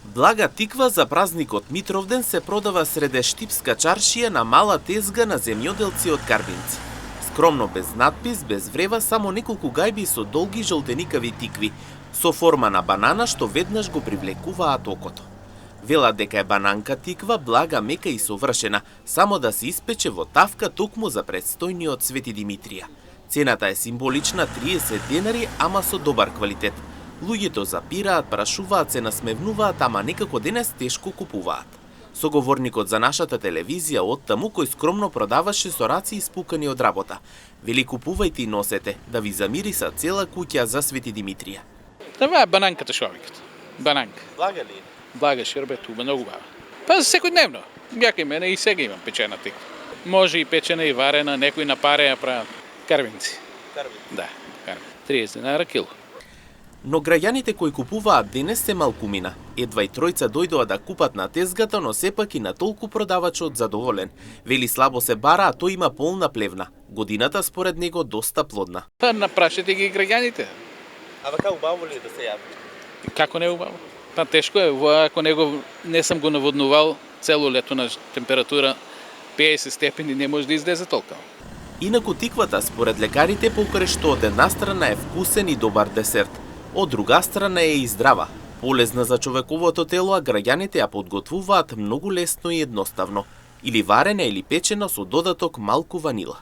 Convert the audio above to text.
Блага тиква за празникот Митровден се продава среде Штипска чаршија на мала тезга на земјоделци од Карвинци. Скромно, без надпис, без врева, само неколку гајби со долги жолтеникави тикви, со форма на банана што веднаш го привлекуваат окото. Велат дека е бананка тиква, блага, мека и совршена, само да се испече во тавка токму за предстојниот Свети Димитрија. Цената е символична 30 денари, ама со добар квалитет. Луѓето запираат, прашуваат, се насмевнуваат, ама некако денес тешко купуваат. Соговорникот за нашата телевизија од таму, кој скромно продаваше со раци испукани од работа. Вели, купувајте и носете, да ви замириса цела куќа за Свети Димитрија. Това е бананката што викат. Бананка. Блага ли? Блага шербет, многу бава. Па за секојдневно. Јака и мене и сега имам печена тиква. Може и печена и варена, некои на паре ја прават. Карвинци. Карвинци? Да, карвинци. 30 денара кило. Но граѓаните кои купуваат денес се малкумина. Едва и тројца дојдоа да купат на тезгата, но сепак и на толку продавачот задоволен. Вели, слабо се бара, а тој има полна плевна. Годината според него доста плодна. Па напрашете ги граѓаните. А вака убаво ли да се јави? Како не убаво? Па тешко е, ако не сам го наводнувал цело лето на температура 50 степени, не може да излезе толку. Инаку тиквата според лекарите покрај што од една страна е вкусен и добар десерт, од друга страна е и здрава, полезна за човековото тело, а граѓаните ја подготвуваат многу лесно и едноставно, или варена или печена со додаток малку ванила.